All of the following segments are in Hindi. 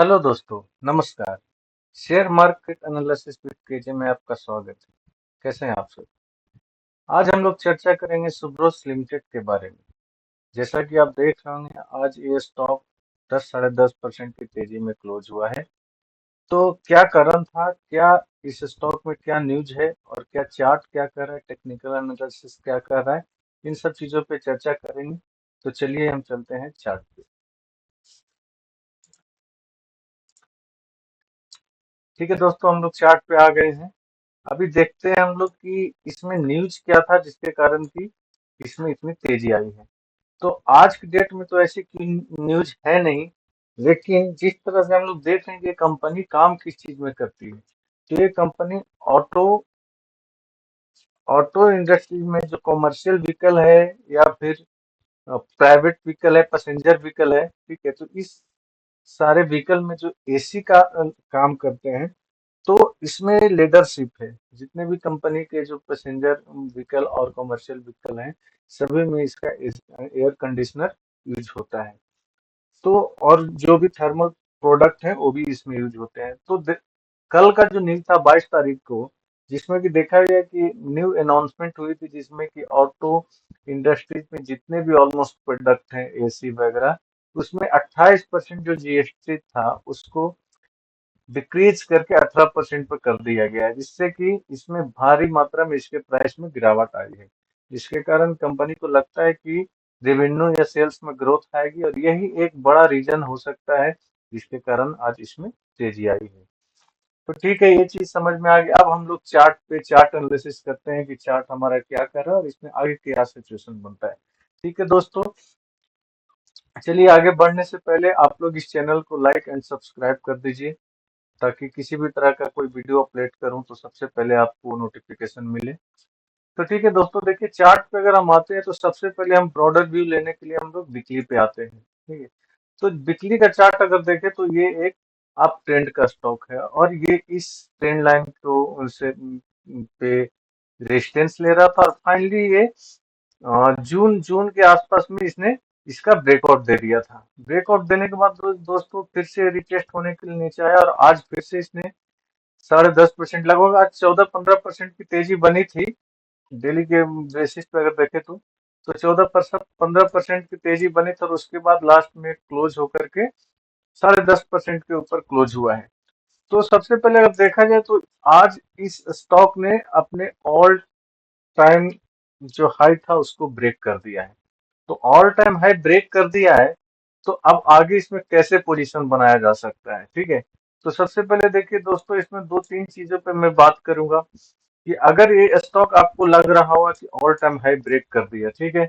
हेलो दोस्तों, नमस्कार। Share market analysis with KJ में आपका स्वागत है। कैसे हैं आप सब? आज हम लोग चर्चा करेंगे सुब्रोस लिमिटेड के बारे में। जैसा कि आप देख रहे होंगे, आज ये स्टॉक 10 साढ़े 10% की तेजी में क्लोज हुआ है। तो क्या कारण था, क्या इस स्टॉक में क्या न्यूज है और क्या चार्ट क्या कर रहा है, टेक्निकल एनालिसिस क्या कर रहा है, इन सब चीजों पे चर्चा करेंगे। तो चलिए हम चलते हैं चार्ट पे। ठीक है दोस्तों, हम लोग चार्ट पे आ गए हैं। अभी देखते हैं हम लोग कि इसमें न्यूज क्या था जिसके कारण की इसमें इतनी तेजी आई है। तो आज की डेट में तो ऐसी कोई न्यूज है नहीं, लेकिन जिस तरह से हम लोग देख रहे हैं कि ये कंपनी काम किस चीज में करती है, तो ये कंपनी ऑटो ऑटो इंडस्ट्री में जो कॉमर्शियल व्हीकल है या फिर प्राइवेट व्हीकल है, पैसेंजर व्हीकल है, ठीक है, तो इस सारे व्हीकल में जो एसी का काम करते हैं, तो इसमें लीडरशिप है। जितने भी कंपनी के जो पैसेंजर व्हीकल और कमर्शियल व्हीकल हैं, सभी में इसका एयर कंडीशनर यूज होता है। तो और जो भी थर्मल प्रोडक्ट है वो भी इसमें यूज होते हैं। तो कल का जो न्यूज था 22 तारीख को, जिसमें कि देखा गया कि न्यू अनाउंसमेंट हुई थी, जिसमें कि ऑटो इंडस्ट्रीज में जितने भी ऑलमोस्ट प्रोडक्ट हैं एसी वगैरह, उसमें 28% जो जीएसटी था उसको डिक्रीज करके 18% पर कर दिया गया है, जिससे कि इसमें भारी मात्रा में इसके प्राइस में गिरावट आई है। जिसके कारण कंपनी को लगता है कि रेवेन्यू या सेल्स में ग्रोथ आएगी और यही एक बड़ा रीजन हो सकता है जिसके कारण आज इसमें तेजी आई है। तो ठीक है, ये चीज समझ में आ गई। अब हम लोग चार्ट पे चार्ट एनालिसिस करते हैं कि चार्ट हमारा क्या कर रहा है और इसमें आगे क्या सिचुएशन बनता है। ठीक है दोस्तों, चलिए आगे बढ़ने से पहले आप लोग इस चैनल को लाइक एंड सब्सक्राइब कर दीजिए, ताकि किसी भी तरह का कोई वीडियो अपलोड करूं तो सबसे पहले आपको नोटिफिकेशन मिले। तो ठीक है दोस्तों, देखिए चार्ट पे अगर हम आते हैं तो सबसे पहले हम ब्रॉडर व्यू लेने के लिए हम लोग वीकली पे आते हैं। ठीक है, तो वीकली का चार्ट अगर देखें तो ये एक अप ट्रेंड का स्टॉक है और ये इस ट्रेंड लाइन को उनसे पे रेजिस्टेंस ले रहा था और फाइनली ये जून जून के आसपास में इसने इसका ब्रेकआउट दे दिया था। ब्रेकआउट देने के बाद दोस्तों फिर से रिटेस्ट होने के लिए नीचे आया और आज फिर से इसने 10.5% लगभग आज 14-15% की तेजी बनी थी। डेली के बेसिस पे अगर देखें तो 14% 15% की तेजी बनी थी और उसके बाद लास्ट में क्लोज होकर के 10.5% के ऊपर क्लोज हुआ है। तो सबसे पहले अगर देखा जाए तो आज इस स्टॉक ने अपने ऑल टाइम जो हाई था उसको ब्रेक कर दिया है। तो ऑल टाइम हाई ब्रेक कर दिया है, तो अब आगे इसमें कैसे पोजीशन बनाया जा सकता है। ठीक है, तो सबसे पहले देखिए दोस्तों, इसमें दो तीन चीजों पे मैं बात करूंगा कि अगर ये स्टॉक आपको लग रहा होगा कि ऑल टाइम हाई ब्रेक कर दिया, ठीक है,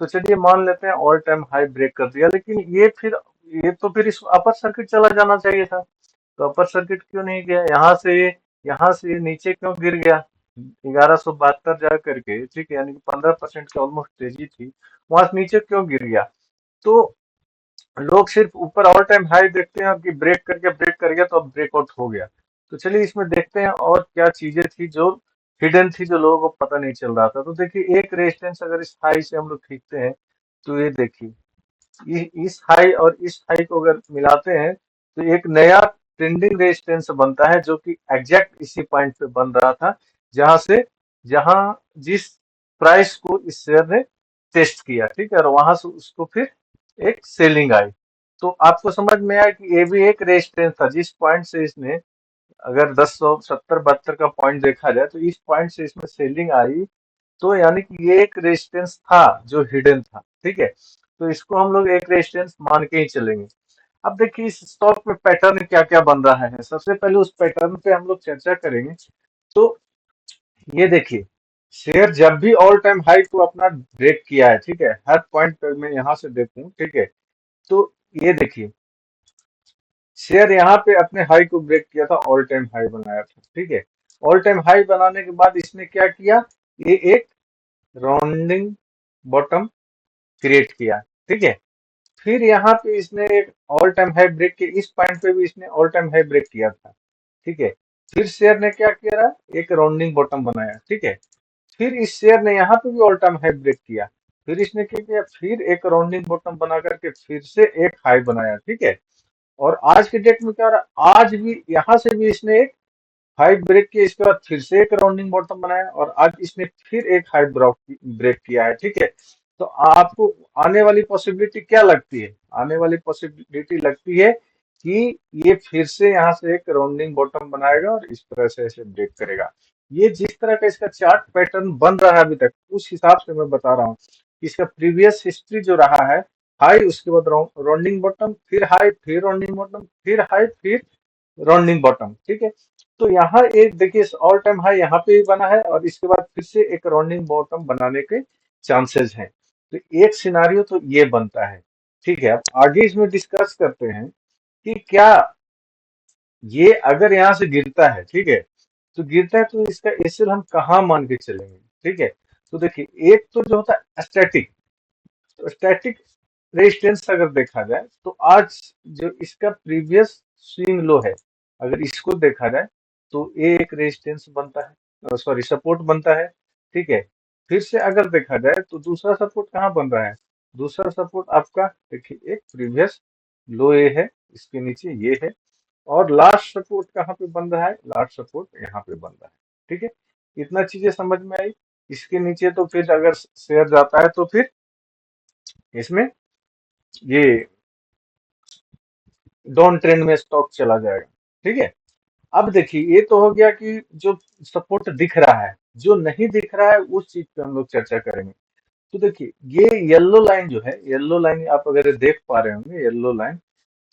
तो चलिए मान लेते हैं ऑल टाइम हाई ब्रेक कर दिया, लेकिन ये तो फिर इस अपर सर्किट चला जाना चाहिए था। तो अपर सर्किट क्यों नहीं गया, यहाँ से ये नीचे क्यों गिर गया 1172 जा करके, ठीक है, यानी कि 15% की ऑलमोस्ट तेजी थी, वहां से नीचे क्यों गिर गया। तो लोग सिर्फ ऊपर ऑल टाइम हाई देखते हैं कि ब्रेक कर गया तो अब ब्रेकआउट हो गया। तो चलिए इसमें देखते हैं और क्या चीजें थी जो हिडन थी, जो लोगों को पता नहीं चल रहा था। तो देखिए एक रेजिस्टेंस अगर इस हाई से हम लोग खींचते हैं, तो ये देखिए इस हाई और इस हाई को अगर मिलाते हैं तो एक नया ट्रेंडिंग रेजिस्टेंस बनता है, जो कि एग्जैक्ट इसी पॉइंट पे बन रहा था, जहां से जहां जिस प्राइस को इस शेयर ने टेस्ट किया, ठीक है, और वहां से उसको फिर एक सेलिंग आई। तो आपको समझ में आया कि ये भी एक रेजिस्टेंस था, जिस पॉइंट से इसने अगर 10 170 72 का पॉइंट देखा जाए तो इस पॉइंट से इसमें सेलिंग आई। तो यानी कि ये एक रेजिस्टेंस था जो हिडन था। ठीक है, तो इसको हम लोग एक रेजिस्टेंस मान के ही चलेंगे। अब देखिए इस स्टॉक में पैटर्न क्या क्या बन रहा है, सबसे पहले उस पैटर्न पे हम लोग चर्चा करेंगे। तो ये देखिए, शेयर जब भी ऑल टाइम हाई को अपना ब्रेक किया है, ठीक है, हर पॉइंट पे मैं यहां से देखूं, ठीक है, तो ये देखिए शेयर यहाँ पे अपने हाई को ब्रेक किया था, ऑल टाइम हाई बनाया था, ठीक है। ऑल टाइम हाई बनाने के बाद इसने क्या किया, ये एक राउंडिंग बॉटम क्रिएट किया, ठीक है। फिर यहाँ पे इसने एक ऑल टाइम हाई ब्रेक किया, इस पॉइंट पे भी इसने ऑल टाइम हाई ब्रेक किया था, ठीक है। फिर शेयर ने क्या किया, एक राउंडिंग बॉटम बनाया, ठीक है। फिर इस शेयर ने यहाँ पे भी ऑल टाइम हाई ब्रेक किया। फिर इसने क्या किया, फिर एक राउंडिंग बॉटम बना करके फिर से एक हाई बनाया, ठीक है। और आज के डेट में क्या हो रहा है, आज भी यहाँ से भी इसने एक हाई ब्रेक किया, इसके बाद फिर से एक राउंडिंग बॉटम बनाया और आज इसने फिर एक हाई ब्रेक किया है, ठीक है। तो आपको आने वाली पॉसिबिलिटी क्या लगती है? आने वाली पॉसिबिलिटी लगती है कि ये फिर से यहाँ से एक राउंडिंग बॉटम बनाएगा और इस तरह से ऐसे ब्रेक करेगा। ये जिस तरह का इसका चार्ट पैटर्न बन रहा है अभी तक, उस हिसाब से मैं बता रहा हूँ कि इसका प्रीवियस हिस्ट्री जो रहा है, हाई, उसके बाद राउंडिंग बॉटम, फिर हाई, फिर राउंडिंग बॉटम, फिर हाई, फिर राउंडिंग बॉटम, ठीक है। तो यहाँ एक देखिए ऑल टाइम हाई यहाँ पे भी बना है और इसके बाद फिर से एक राउंडिंग बॉटम बनाने के चांसेस हैं। तो एक सिनारियो तो ये बनता है, ठीक है। अब आगे इसमें डिस्कस करते हैं कि क्या ये अगर यहाँ से गिरता है, ठीक है, तो गिरता है तो इसका एसएल हम कहाँ मान के चलेंगे, ठीक है। तो देखिए एक तो जो होता है स्टैटिक, तो स्टैटिक रेजिस्टेंस अगर देखा जाए तो आज जो इसका प्रीवियस स्विंग लो है, अगर इसको देखा जाए तो ये एक रेजिस्टेंस बनता है, सॉरी सपोर्ट बनता है, ठीक है। फिर से अगर देखा जाए तो दूसरा सपोर्ट कहाँ बन रहा है? दूसरा सपोर्ट आपका देखिए एक प्रीवियस लो ये है, इसके नीचे ये है, और लास्ट सपोर्ट कहाँ पे बन रहा है? लास्ट सपोर्ट यहाँ पे बन रहा है, ठीक है। इतना चीजें समझ में आई। इसके नीचे तो फिर अगर शेयर जाता है तो फिर इसमें ये डाउन ट्रेंड में स्टॉक चला जाएगा, ठीक है। अब देखिए ये तो हो गया कि जो सपोर्ट दिख रहा है, जो नहीं दिख रहा है उस चीज पे हम लोग चर्चा करेंगे। तो देखिए ये येलो लाइन जो है, येलो लाइन आप अगर देख पा रहे होंगे, येलो लाइन,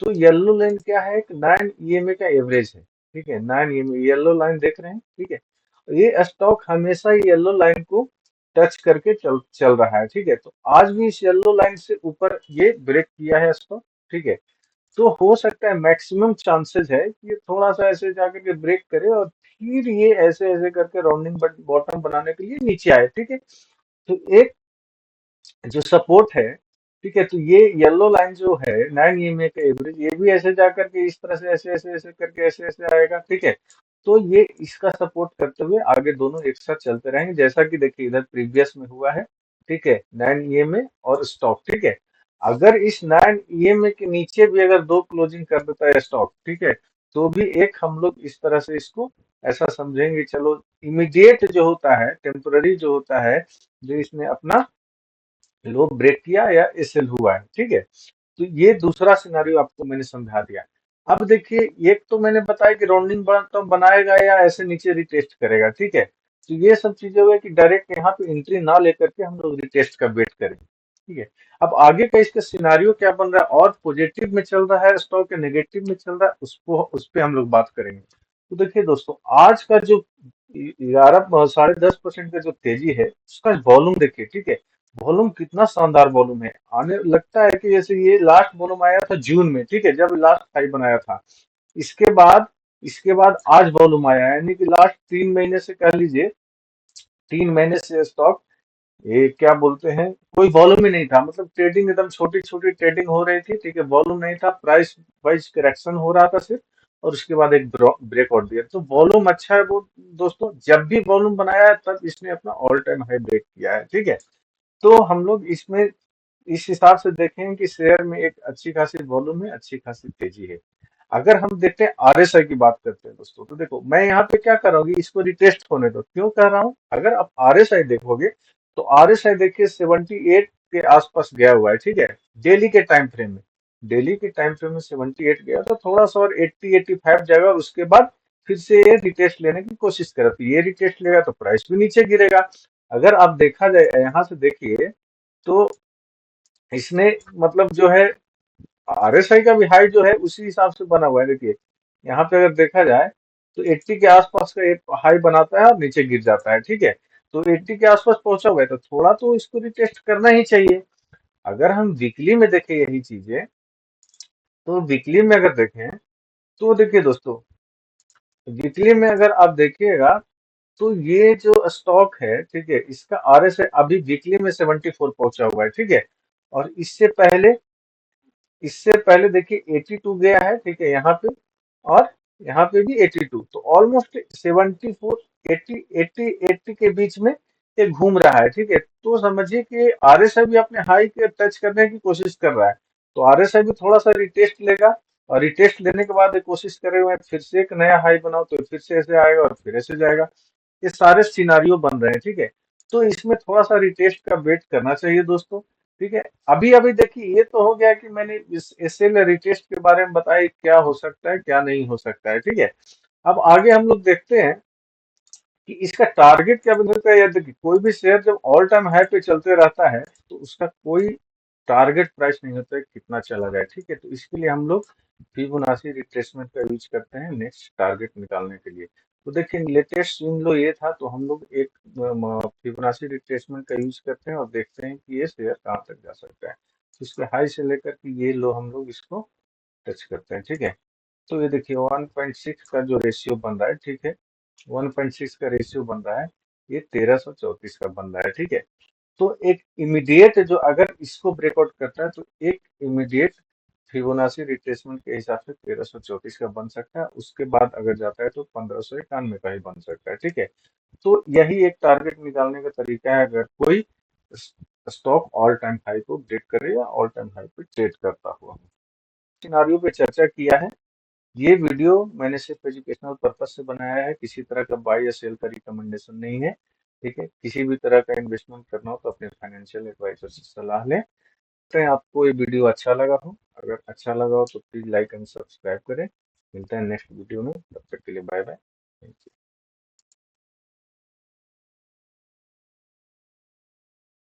तो येलो लाइन क्या है? एक 9 ईएमए का एवरेज है, ठीक है। 9 ईएमए येलो लाइन देख रहे हैं, ठीक है। ये स्टॉक हमेशा येलो लाइन को टच करके चल चल रहा है, ठीक है। तो आज भी इस येलो लाइन से ऊपर ये ब्रेक किया है स्टॉक, ठीक है। तो हो सकता है, मैक्सिमम चांसेस है कि ये थोड़ा सा ऐसे जाकर के ब्रेक करे और फिर ये ऐसे ऐसे करके राउंडिंग बॉटम बनाने के लिए नीचे आए, ठीक है। तो एक जो सपोर्ट है, ठीक है, तो ये येलो लाइन जो है 9 ईएमए का एवरेज, ये भी ऐसे जा करके इस तरह से ऐसे ऐसे ऐसे करके ऐसे ऐसे आएगा, ठीक है। तो ये इसका सपोर्ट करते हुए आगे दोनों एक साथ चलते रहेंगे, जैसा कि देखिए इधर प्रीवियस में हुआ है, ठीक है। 9 ईएमए और स्टॉक, ठीक है। अगर इस 9 ईएमए के नीचे भी अगर दो क्लोजिंग कर देता है स्टॉक, ठीक है, तो भी एक हम लोग इस तरह से इसको ऐसा समझेंगे, चलो इमीडिएट जो होता है, टेम्पररी जो होता है, जो इसने अपना लो ब्रेक किया या एसएल हुआ है, ठीक है। तो ये दूसरा सिनारियो आपको मैंने समझा दिया। अब देखिए एक तो मैंने बताया कि राउंडिंग बॉटम बनाएगा या ऐसे नीचे रिटेस्ट करेगा, ठीक है। तो ये सब चीजें हुए कि डायरेक्ट यहाँ पे एंट्री ना लेकर के हम लोग रिटेस्ट का वेट करें, ठीक है। अब आगे का इसका सिनारियो क्या बन रहा है, और पॉजिटिव में चल रहा है स्टॉक या नेगेटिव में चल रहा है, उसको उस पे हम लोग बात करेंगे। तो देखिए दोस्तों, आज का जो 11 10.5% का जो तेजी है, उसका वॉल्यूम देखिए, ठीक है। वॉल्यूम कितना शानदार वॉल्यूम है, आने लगता है कि जैसे ये लास्ट वॉल्यूम आया था जून में, ठीक है, जब लास्ट हाई बनाया था। इसके बाद आज वॉल्यूम आया है, यानी कि लास्ट 3 महीने से कह लीजिए, 3 महीने से स्टॉक, ये क्या बोलते हैं, कोई वॉल्यूम ही नहीं था, मतलब ट्रेडिंग एकदम छोटी छोटी ट्रेडिंग हो रही थी, ठीक है, वॉल्यूम नहीं था, प्राइस वाइज करेक्शन हो रहा था सिर्फ, और उसके बाद एक ब्रेकआउट दिया। तो वॉल्यूम अच्छा है वो दोस्तों, जब भी वॉल्यूम बनाया है तब इसने अपना ऑल टाइम हाई ब्रेक किया है, ठीक है। तो हम लोग इसमें इस हिसाब से देखें कि शेयर में एक अच्छी खासी वॉल्यूम है, अच्छी खासी तेजी है। अगर हम देखते हैं आरएसआई की बात करते हैं दोस्तों, तो देखो मैं यहाँ पे क्या कर रहा हूँ कि इसको रिटेस्ट होने दो। क्यों कर रहा हूँ? अगर आप आरएसआई देखोगे तो आरएसआई देखिए 78 के आसपास गया हुआ है, ठीक है। डेली के टाइम फ्रेम में, डेली के टाइम फ्रेम में 78 गया, तो थोड़ा सा और 80 85 जाएगा और उसके बाद फिर से ये रिटेस्ट लेने की कोशिश करा, तो ये रिटेस्ट लेगा तो प्राइस भी नीचे गिरेगा। अगर आप देखा जाए यहाँ से देखिए तो इसने मतलब जो है आरएसआई का भी हाई जो है उसी हिसाब से बना हुआ है, देखिए यहाँ पे अगर देखा जाए तो 80 के आसपास का एक हाई बनाता है और नीचे गिर जाता है, ठीक है। तो 80 के आसपास पहुंचा हुआ है तो थोड़ा तो इसको रिटेस्ट करना ही चाहिए। अगर हम वीकली में देखें यही चीजें, तो वीकली में अगर देखें तो देखिए दोस्तों, वीकली में अगर आप देखिएगा तो ये जो स्टॉक है, ठीक है, इसका आरएसआई अभी वीकली में 74 पहुंचा हुआ है, ठीक है। और इससे पहले देखिए 82 गया है, ठीक है, यहाँ पे, और यहाँ पे भी 82, तो ऑलमोस्ट 74 80 80 80 के बीच में ये घूम रहा है, ठीक है। तो समझिए कि आरएसआई भी अपने हाई के टच करने की कोशिश कर रहा है, तो आरएसआई भी थोड़ा सा रिटेस्ट लेगा, और रिटेस्ट लेने के बाद कोशिश करे हुए फिर से एक नया हाई बनाओ तो फिर से ऐसे आएगा और फिर ऐसे जाएगा। ये सारे सिनारियो बन रहे हैं, ठीक है। तो इसमें थोड़ा सा रिटेस्ट का वेट करना चाहिए दोस्तों, ठीक है। अभी अभी देखिए ये तो हो गया कि मैंने इस एसएल रिटेस्ट के बारे में बताया क्या हो सकता है क्या नहीं हो सकता है, ठीक है। अब आगे हम लोग देखते हैं कि इसका टारगेट क्या बन सकता है। या देखिए कोई भी शेयर जब ऑल टाइम हाई पे चलते रहता है तो उसका कोई टारगेट प्राइस नहीं होता है कितना चला जाए, ठीक है। तो इसके लिए हम लोग फिबोनाची रिट्रेसमेंट का यूज करते हैं नेक्स्ट टारगेट निकालने के लिए। तो देखिए लेटेस्ट स्विंग लो ये था, तो हम लोग एक फिबोनाची रिट्रेसमेंट का यूज करते हैं और देखते हैं कि ये शेयर कहाँ तक जा सकता है। तो इसके हाई से लेकर के ये लो हम लोग इसको टच करते हैं, ठीक है। तो ये देखिए 1.6 का जो रेशियो बन रहा है, ठीक है। 1.6 का रेशियो बन रहा है, ये 1334 का बन रहा है, ठीक है। तो एक इमीडिएट जो अगर इसको ब्रेकआउट करता है तो एक इमीडिएट फिबोनाची रिट्रेसमेंट के हिसाब से 1334 का बन सकता है। उसके बाद अगर जाता है तो 1591 का ही बन सकता है, ठीक है। तो यही एक टारगेट निकालने का तरीका है अगर कोई स्टॉक ऑल टाइम हाई को ब्रेक करे या ऑल टाइम हाई पे ट्रेड करता हुआ। सिनारियो पे चर्चा किया है। ये वीडियो मैंने सिर्फ एजुकेशनल पर्पज से बनाया है, किसी तरह का बाय या सेल का रिकमेंडेशन नहीं है, ठीक है। किसी भी तरह का इन्वेस्टमेंट करना हो तो अपने फाइनेंशियल एडवाइजर से सलाह लें। लगता है आपको ये वीडियो अच्छा लगा हो, अगर अच्छा लगा हो तो प्लीज लाइक एंड सब्सक्राइब करें। मिलते हैं नेक्स्ट वीडियो में, तब तक के लिए बाय बाय। Thank you.